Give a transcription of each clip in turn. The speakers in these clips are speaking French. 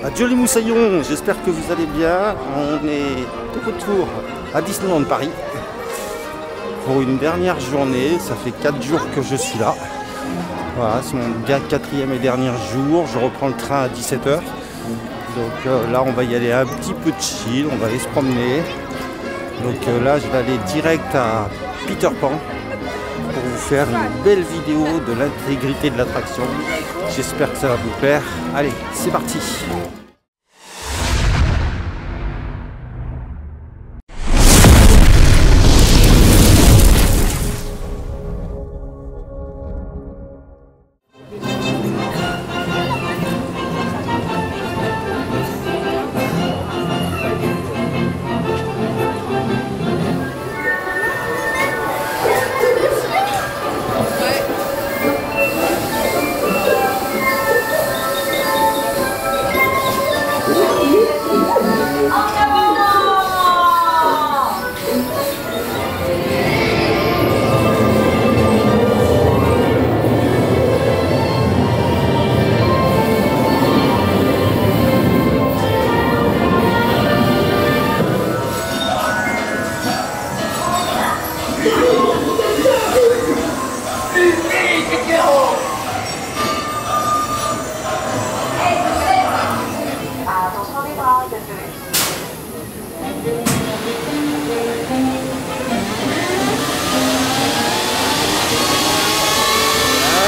Adieu les moussaillons, j'espère que vous allez bien. On est de retour à Disneyland Paris pour une dernière journée. Ça fait 4 jours que je suis là. Voilà, c'est mon 4e et dernier jour. Je reprends le train à 17 h. Donc là, on va y aller un petit peu de chill. On va aller se promener. Donc là, je vais aller direct à Peter Pan pour vous faire une belle vidéo de l'intégrité de l'attraction. J'espère que ça va vous plaire. Allez, c'est parti!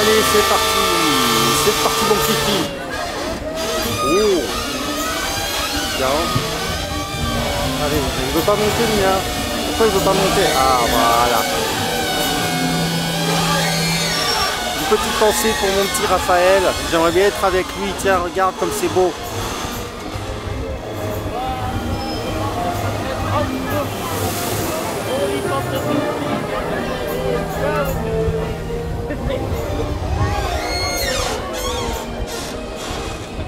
Allez, c'est parti mon kiki. Oh, bien. Allez, il veut pas monter le mien. Pourquoi il veut pas monter? Ah voilà. Une petite pensée pour mon petit Raphaël. J'aimerais bien être avec lui. Tiens, regarde comme c'est beau.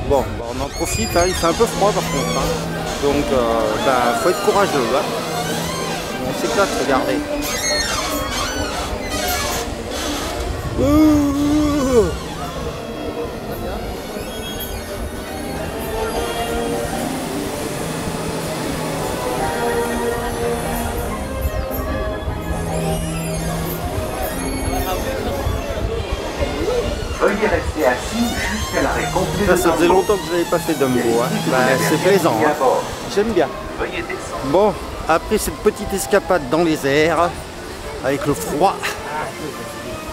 Bon, on en profite, hein. Il fait un peu froid par contre, hein. Donc faut être courageux, hein. On s'éclate, regardez. Veuillez rester assis jusqu'à l'arrêt complet. Ça faisait longtemps que je n'avais pas fait Dumbo, hein. C'est plaisant, hein. J'aime bien. Bon, après cette petite escapade dans les airs, avec le froid,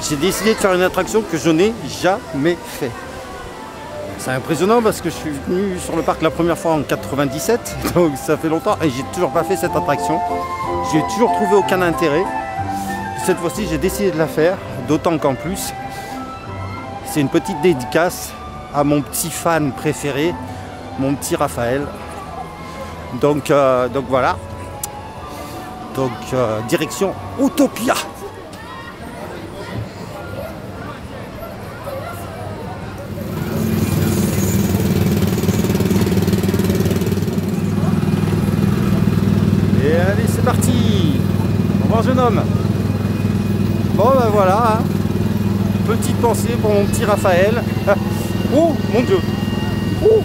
j'ai décidé de faire une attraction que je n'ai jamais fait. C'est impressionnant parce que je suis venu sur le parc la première fois en 97, donc ça fait longtemps et j'ai toujours pas fait cette attraction. J'ai toujours trouvé aucun intérêt. Cette fois-ci, j'ai décidé de la faire, d'autant qu'en plus, c'est une petite dédicace à mon petit fan préféré, mon petit Raphaël. Donc voilà. Donc direction Autopia. Et allez, c'est parti. Au revoir jeune homme. Bon ben voilà, hein. Petite pensée pour mon petit Raphaël. Oh mon Dieu. Oh.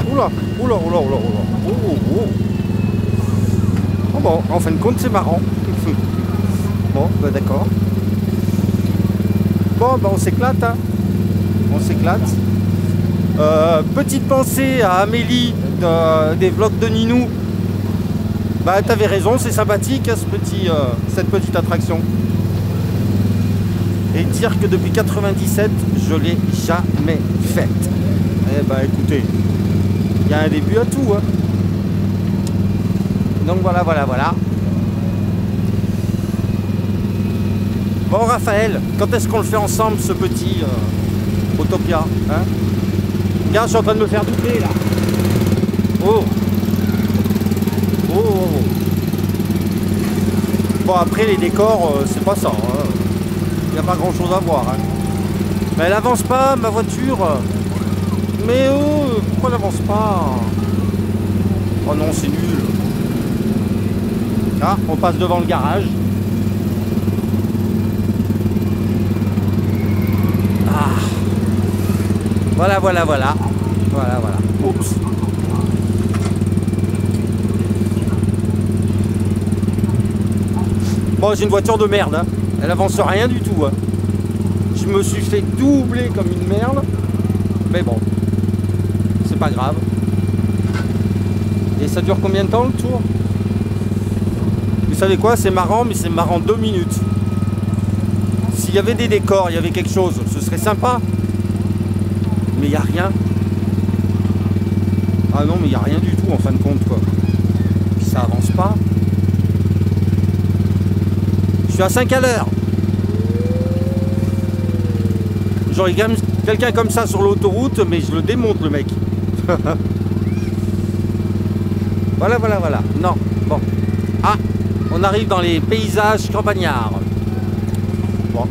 Oula, oula, oula, oula, oula. Oh, oh. Oh bon, en fin de compte c'est marrant. Bon, bah d'accord. Bon, bah on s'éclate, hein. On s'éclate. Petite pensée à Amélie des vlogs de Ninou. Bah t'avais raison, c'est sympathique, hein, cette petite attraction. Et dire que depuis 97, je l'ai jamais faite. Eh ben écoutez, il y a un début à tout, hein. Donc voilà. Bon Raphaël, quand est-ce qu'on le fait ensemble ce petit Autopia, hein? Regarde, je suis en train de me faire doubler là. Oh. Bon après les décors, c'est pas ça, hein. Il n'y a pas grand chose à voir, hein. Mais elle avance pas ma voiture. Mais oh, pourquoi elle avance pas? Oh non, c'est nul. Ah, on passe devant le garage. Ah. Voilà. Voilà, voilà. Oups. Bon, j'ai une voiture de merde, hein. Elle avance rien du tout, hein. Je me suis fait doubler comme une merde. Mais bon, c'est pas grave. Et ça dure combien de temps le tour? Vous savez quoi, c'est marrant, mais c'est marrant 2 minutes. S'il y avait des décors, il y avait quelque chose, ce serait sympa. Mais il n'y a rien. Ah non, mais il n'y a rien du tout en fin de compte, quoi. Puis ça avance pas. Je suis à 5 à l'heure. J'aurais quelqu'un comme ça sur l'autoroute, mais je le démonte, le mec. Voilà, voilà, voilà. Non, bon. Ah, on arrive dans les paysages campagnards. Bon,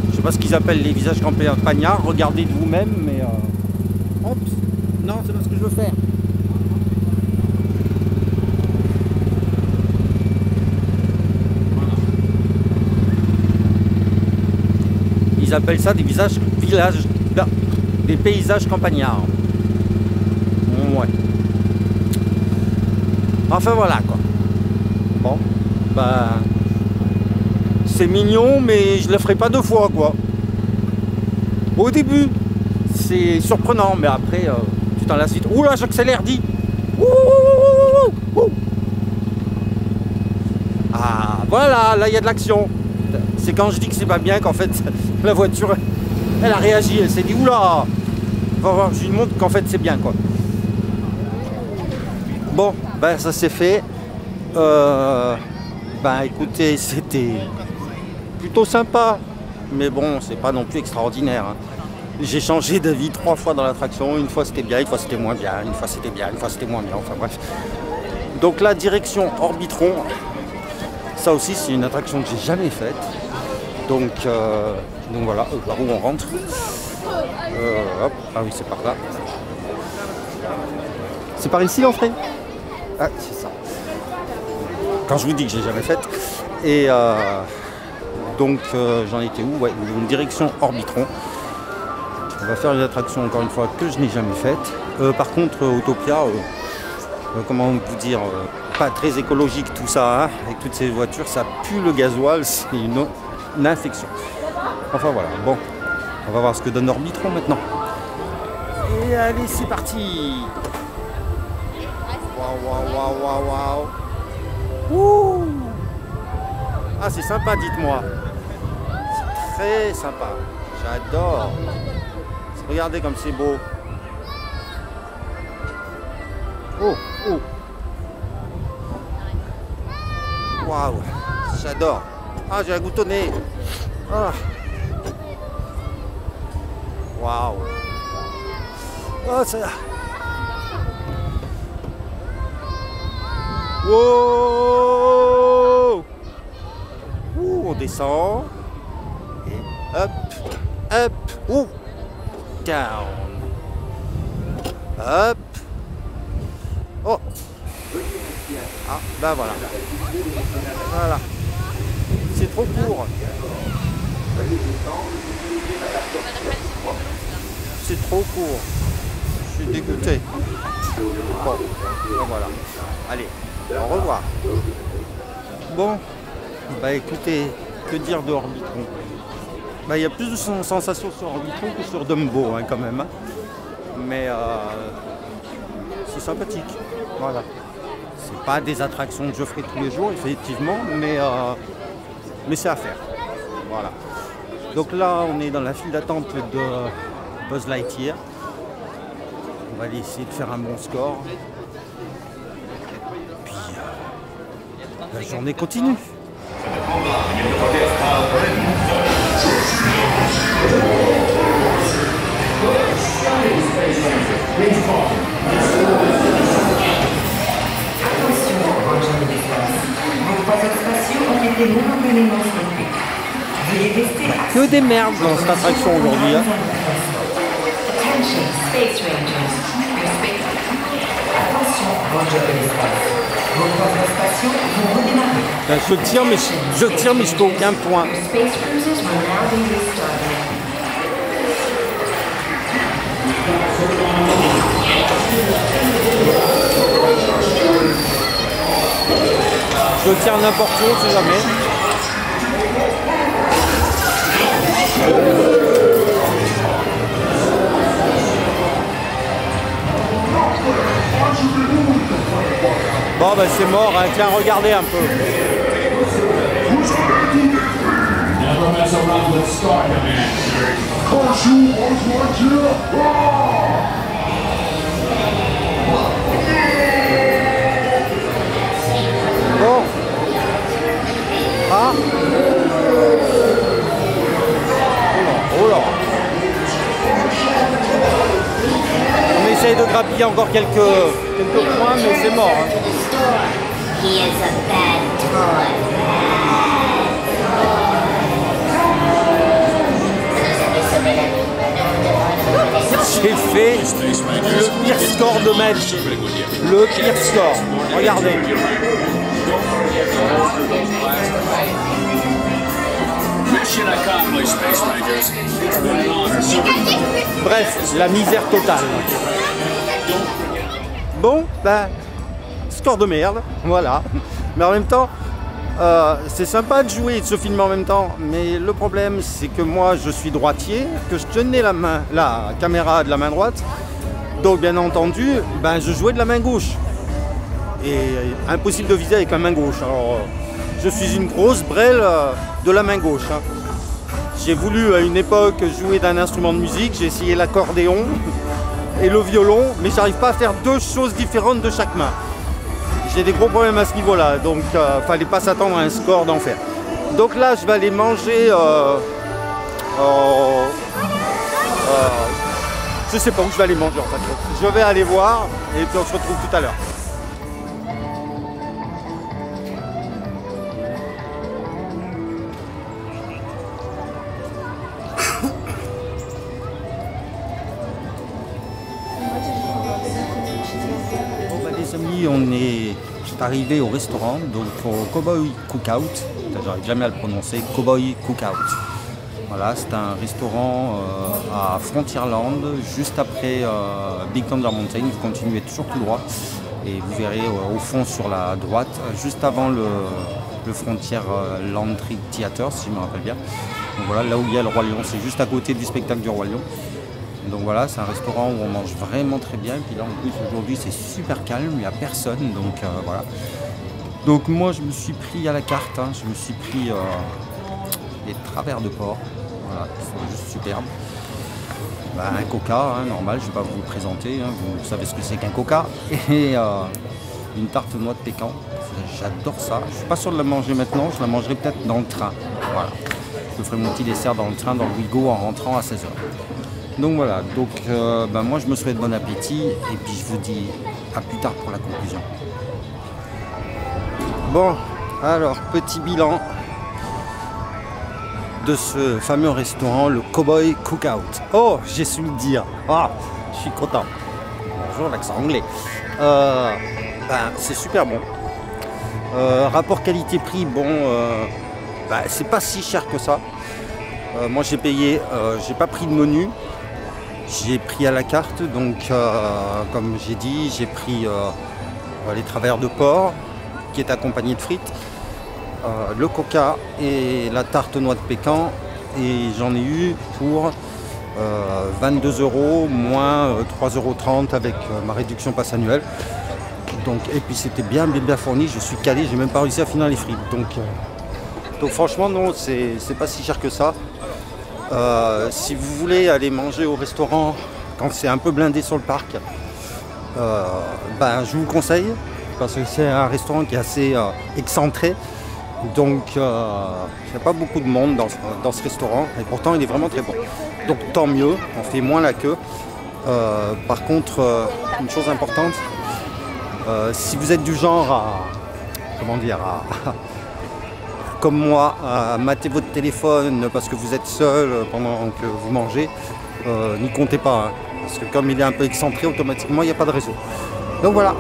je sais pas ce qu'ils appellent les visages campagnards. Regardez de vous-même, mais... Hop. Non, c'est pas ce que je veux faire. Ils appellent ça des des paysages campagnards. Ouais. Enfin voilà quoi. Bon, bah c'est mignon, mais je le ferai pas 2 fois quoi. Au début, c'est surprenant, mais après, tu t'en lasses vite. Ouh là, j'accélère, dis. Ah voilà, là il y a de l'action. C'est quand je dis que c'est pas bien qu'en fait la voiture elle a réagi, elle s'est dit oula, va voir, je lui montre qu'en fait c'est bien quoi. Bon, ben ça c'est fait. Ben écoutez, c'était plutôt sympa, mais bon, c'est pas non plus extraordinaire. Hein. J'ai changé d'avis 3 fois dans l'attraction, une fois c'était bien, une fois c'était moins bien, une fois c'était bien, une fois c'était moins bien, enfin bref. Donc la direction Orbitron, ça aussi c'est une attraction que j'ai jamais faite. Donc voilà, par où on rentre. Hop. Ah oui, c'est par là. C'est par ici l'entrée? Ah, c'est ça. Quand je vous dis que j'ai jamais faite. Et donc j'en étais où? Ouais, une direction Orbitron. On va faire une attraction encore une fois que je n'ai jamais faite. Par contre, Autopia, comment vous dire, pas très écologique tout ça, hein, avec toutes ces voitures, ça pue le gasoil, c'est une infection. Enfin voilà, bon, on va voir ce que donne Orbitron maintenant. Et allez, c'est parti. Waouh, waouh, waouh, waouh, waouh. Ouh. Ah, c'est sympa, dites-moi. C'est très sympa. J'adore. Regardez comme c'est beau. Oh, oh. Waouh, j'adore. Ah, j'ai un goutonné. Ah. Waouh. Oh, ça. Wow. Ouh, on descend. Et hop, hop. Ouh. Down. Hop. Oh. Ah, ben voilà. Voilà. C'est trop court. C'est trop court. Je suis dégoûté. Bon, ben voilà. Allez, au revoir. Bon, bah écoutez, que dire de Orbitron? Bah il y a plus de sensations sur Orbitron que sur Dumbo hein, quand même. Hein. Mais c'est sympathique. Voilà. C'est pas des attractions que je ferai tous les jours, effectivement, mais c'est à faire. Voilà. Donc là, on est dans la file d'attente de Buzz Lightyear. On va aller essayer de faire un bon score. Puis la journée continue. Que des merdes dans cette attraction aujourd'hui. Hein. Ben, je tire mais je peux aucun point. je tiens n'importe où, on sait jamais. Bon ben c'est mort, hein. Tiens, regardez un peu. Bon. Ah. Oh là. On essaye de grappiller encore quelques points, mais c'est mort. Hein. J'ai fait le pire score de ma vie. Le pire score. Regardez. Bref, la misère totale. Bon, ben, score de merde, voilà. Mais en même temps, c'est sympa de jouer et de se filmer en même temps. Mais le problème, c'est que moi, je suis droitier, que je tenais la caméra de la main droite. Donc, bien entendu, ben, je jouais de la main gauche. Et impossible de viser avec la main gauche. Alors, je suis une grosse brêle de la main gauche. Hein. J'ai voulu à une époque jouer d'un instrument de musique. J'ai essayé l'accordéon et le violon, mais j'arrive pas à faire deux choses différentes de chaque main. J'ai des gros problèmes à ce niveau-là, donc fallait pas s'attendre à un score d'enfer. Donc là, je vais aller manger. Je sais pas où je vais aller manger en fait. Je vais aller voir et puis on se retrouve tout à l'heure. On est arrivé au restaurant, donc au Cowboy Cookout, j'arrive jamais à le prononcer, Cowboy Cookout. Voilà, c'est un restaurant à Frontierland, juste après Big Thunder Mountain. Vous continuez toujours tout droit et vous verrez au fond sur la droite, juste avant le Frontierland Theater, si je me rappelle bien. Donc voilà, là où il y a le Roi Lion, c'est juste à côté du spectacle du Roi Lion. Donc voilà, c'est un restaurant où on mange vraiment très bien. Et puis là, en plus, aujourd'hui, c'est super calme, il n'y a personne. Donc voilà. Donc moi, je me suis pris à la carte. Hein, je me suis pris les travers de porc. Voilà, qui sont juste superbes. Bah, un coca, hein, normal, je ne vais pas vous le présenter. Hein, vous savez ce que c'est qu'un coca. Et une tarte noix de pécan. J'adore ça. Je ne suis pas sûr de la manger maintenant. Je la mangerai peut-être dans le train. Voilà. Je ferai mon petit dessert dans le train, dans le Ouigo, en rentrant à 16h. Donc voilà, donc moi je me souhaite bon appétit et puis je vous dis à plus tard pour la conclusion. Bon, alors petit bilan de ce fameux restaurant, le Cowboy Cookout. Oh, j'ai su le dire. Ah, je suis content. Bonjour l'accent anglais. C'est super bon. Rapport qualité-prix, bon, c'est pas si cher que ça. Moi j'ai payé, j'ai pas pris de menu. J'ai pris à la carte, donc comme j'ai dit, j'ai pris les travers de porc qui est accompagné de frites, le coca et la tarte noix de pécan, et j'en ai eu pour 22 € moins 3,30 € avec ma réduction passe annuelle. Donc, et puis c'était bien fourni, je suis calé, j'ai même pas réussi à finir les frites. Donc franchement non, c'est pas si cher que ça. Si vous voulez aller manger au restaurant quand c'est un peu blindé sur le parc, je vous le conseille parce que c'est un restaurant qui est assez excentré, donc il n'y a pas beaucoup de monde dans ce restaurant et pourtant il est vraiment très bon, donc tant mieux, on fait moins la queue. Par contre, une chose importante, si vous êtes du genre comme moi, à mater votre téléphone parce que vous êtes seul pendant que vous mangez, n'y comptez pas, hein, parce que comme il est un peu excentré, automatiquement il n'y a pas de réseau. Donc voilà.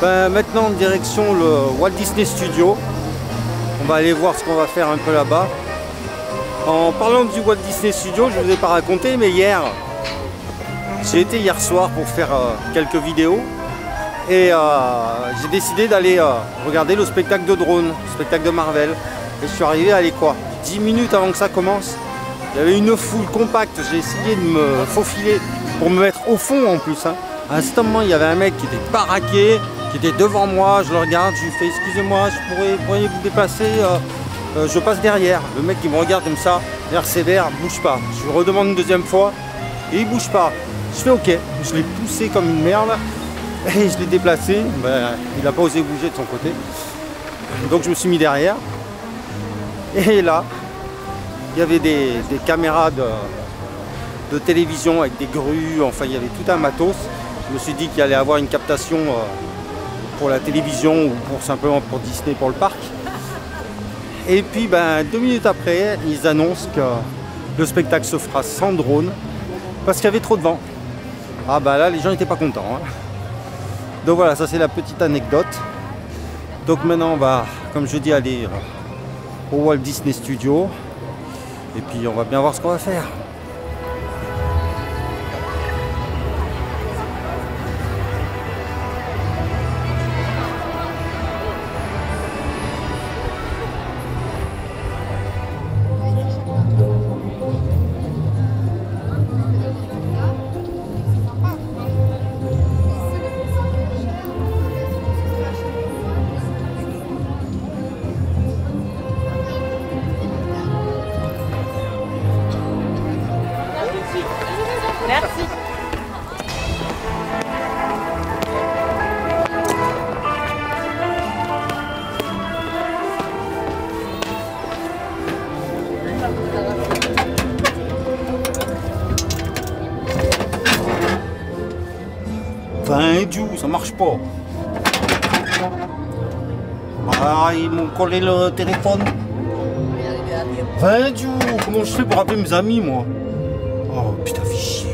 Ben, maintenant, direction le Walt Disney Studio. On va aller voir ce qu'on va faire un peu là-bas. En parlant du Walt Disney Studio, je ne vous ai pas raconté, mais hier, j'ai été hier soir pour faire quelques vidéos. Et j'ai décidé d'aller regarder le spectacle de drone, le spectacle de Marvel. Et je suis arrivé, allez quoi, 10 minutes avant que ça commence. Il y avait une foule compacte, j'ai essayé de me faufiler pour me mettre au fond en plus. Hein. À un certain moment, il y avait un mec qui était baraqué, qui était devant moi, je le regarde, je lui fais excusez-moi, pourriez vous déplacer, je passe derrière. Le mec qui me regarde comme ça, l'air sévère, bouge pas. Je lui redemande une deuxième fois et il bouge pas. Je fais ok, je l'ai poussé comme une merde. Et je l'ai déplacé, ben, il n'a pas osé bouger de son côté. Donc je me suis mis derrière. Et là, il y avait des caméras de télévision avec des grues, enfin il y avait tout un matos. Je me suis dit qu'il allait avoir une captation pour la télévision ou pour simplement pour Disney, pour le parc. Et puis ben, 2 minutes après, ils annoncent que le spectacle se fera sans drone parce qu'il y avait trop de vent. Ah ben là, les gens n'étaient pas contents. Hein. Donc voilà, ça c'est la petite anecdote. Donc maintenant on va, comme je dis, aller au Walt Disney Studio. Et puis on va bien voir ce qu'on va faire. Merci. Enfin, Dieu, ça marche pas. Ah, ils m'ont collé le téléphone. Enfin, Dieu, comment je fais pour appeler mes amis, moi? Oh, putain, fais chier.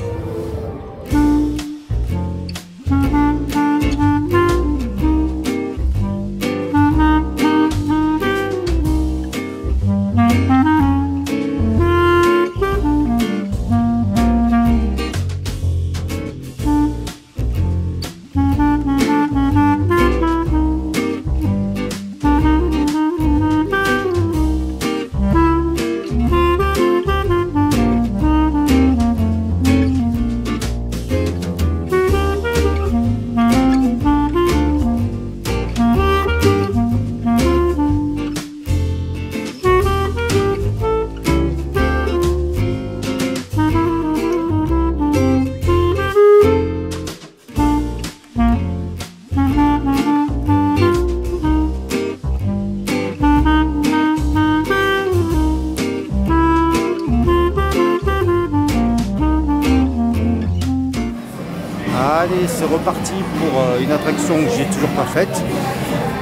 Allez, c'est reparti pour une attraction que j'ai toujours pas faite.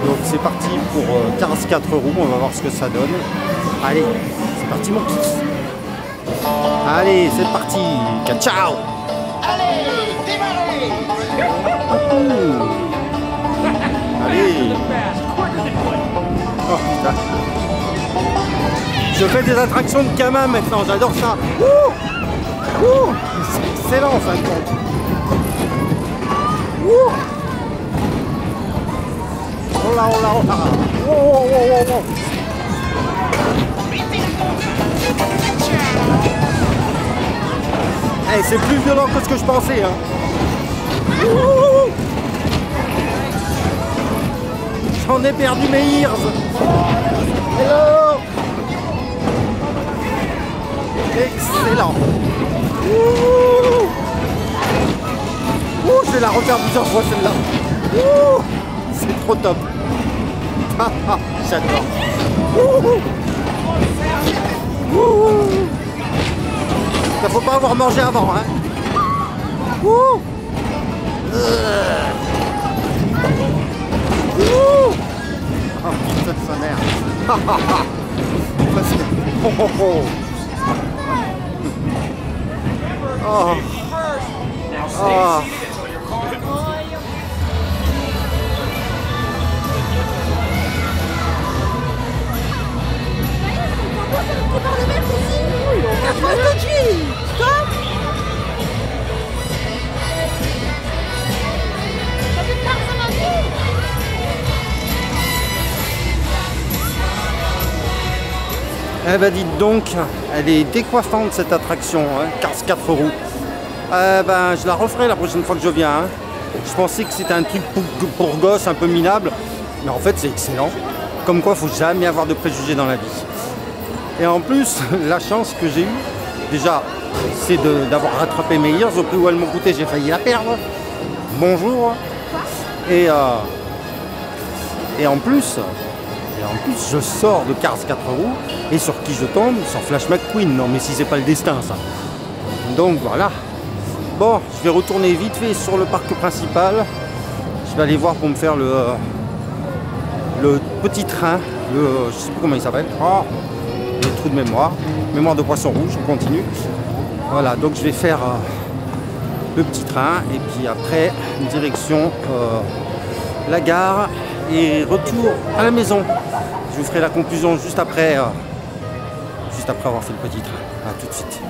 Donc c'est parti pour 44 €, on va voir ce que ça donne. Allez, c'est parti mon kiff. Allez, c'est parti. Ciao. Allez, démarrez. Allez. Oh putain. Je fais des attractions de gamin maintenant, j'adore ça. C'est excellent en fin de compte. Oh là, oh là, oh là. Oh, oh, oh, oh, oh. Hey, c'est plus violent que ce que je pensais. Hein. J'en ai perdu mes ears. Hello. Excellent. Je vais la refaire plusieurs fois celle-là. C'est trop top. J'adore. Ça faut pas avoir mangé avant, hein. Oh putain de sa mère. Oh. par le mettre ici. Approche tout de suite. Stop. Ça fait peur, ça m'a dit. Eh ben dites donc, elle est décoiffante cette attraction, hein, Cars 4 roues. Ben, je la referai la prochaine fois que je viens. Hein. Je pensais que c'était un truc pour gosses, un peu minable, mais en fait c'est excellent. Comme quoi, il ne faut jamais avoir de préjugés dans la vie. Et en plus, la chance que j'ai eue, déjà, c'est d'avoir rattrapé mes ears. Au prix où elles m'ont coûté, j'ai failli la perdre. Bonjour. Et en plus, je sors de Cars 4 roues et sur qui je tombe? Sur Flash McQueen. Non, mais si c'est pas le destin, ça. Donc voilà. Bon, je vais retourner vite fait sur le parc principal. Je vais aller voir pour me faire le petit train. Je sais plus comment il s'appelle. Oh, j'ai trou de mémoire. Mémoire de poisson rouge. On continue. Voilà, donc je vais faire le petit train et puis après direction la gare et retour à la maison. Je vous ferai la conclusion juste après avoir fait le petit train. A tout de suite.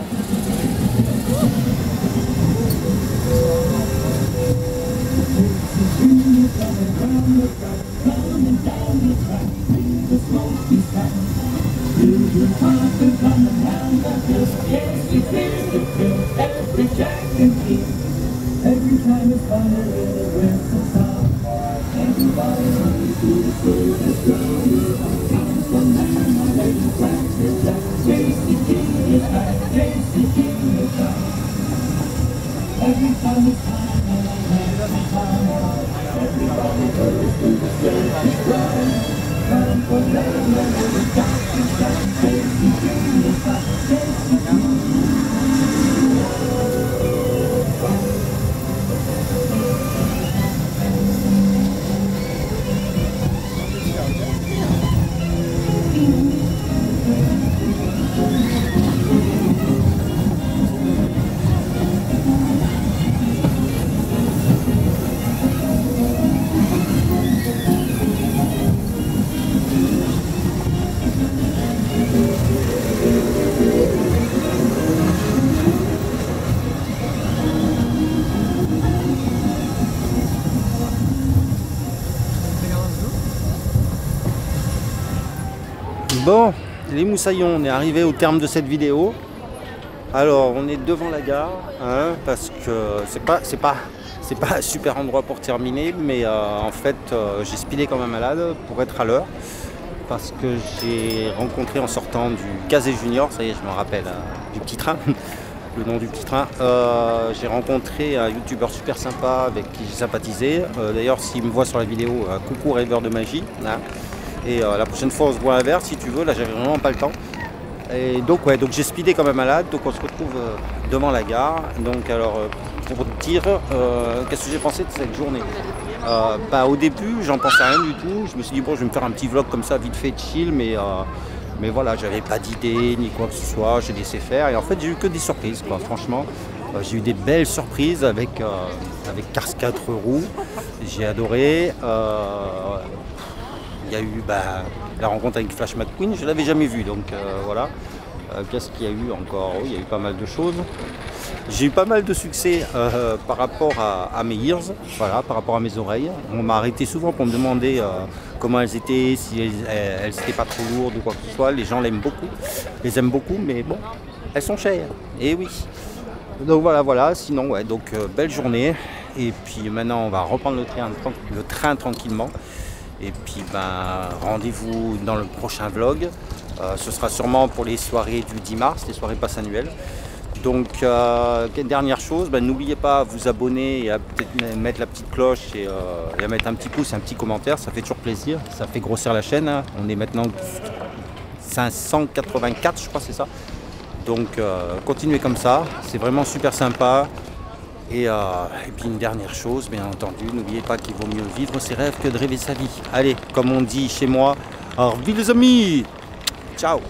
Bon, les moussaillons, on est arrivé au terme de cette vidéo. Alors, on est devant la gare, hein, parce que c'est pas un super endroit pour terminer, mais en fait, j'ai speedé comme un malade pour être à l'heure, parce que j'ai rencontré en sortant du Gazé Junior, ça y est, je me rappelle, du petit train, le nom du petit train, j'ai rencontré un youtubeur super sympa avec qui j'ai sympathisé. D'ailleurs, s'il me voit sur la vidéo, coucou rêveur de magie. Hein. Et la prochaine fois on se voit à un verre si tu veux, là j'avais vraiment pas le temps. Et donc ouais, donc j'ai speedé comme un malade, donc on se retrouve devant la gare. Donc alors pour te dire qu'est-ce que j'ai pensé de cette journée. Au début j'en pensais rien du tout, je me suis dit bon je vais me faire un petit vlog comme ça vite fait chill, mais voilà, j'avais pas d'idée ni quoi que ce soit, j'ai laissé faire et en fait j'ai eu que des surprises quoi, franchement. J'ai eu des belles surprises avec Cars 4 roues, j'ai adoré. Il y a eu la rencontre avec Flash McQueen, je ne l'avais jamais vu, donc voilà. Qu'est-ce qu'il y a eu encore? Oui, il y a eu pas mal de choses. J'ai eu pas mal de succès par rapport à mes ears, voilà, par rapport à mes oreilles. On m'a arrêté souvent pour me demander comment elles étaient, si elles n'étaient pas trop lourdes ou quoi que ce soit. Les gens les aiment beaucoup, mais bon, elles sont chères, et oui. Donc voilà, sinon ouais, donc belle journée. Et puis maintenant on va reprendre le train tranquillement. Et puis rendez-vous dans le prochain vlog. Ce sera sûrement pour les soirées du 10 mars, les soirées passe annuelles. Donc dernière chose, n'oubliez pas à vous abonner et à peut-être mettre la petite cloche et à mettre un petit pouce et un petit commentaire, ça fait toujours plaisir, ça fait grossir la chaîne. Hein. On est maintenant 584 je crois, c'est ça. Donc continuez comme ça, c'est vraiment super sympa. Et puis une dernière chose, bien entendu, n'oubliez pas qu'il vaut mieux vivre ses rêves que de rêver sa vie. Allez, comme on dit chez moi, au revoir les amis, ciao.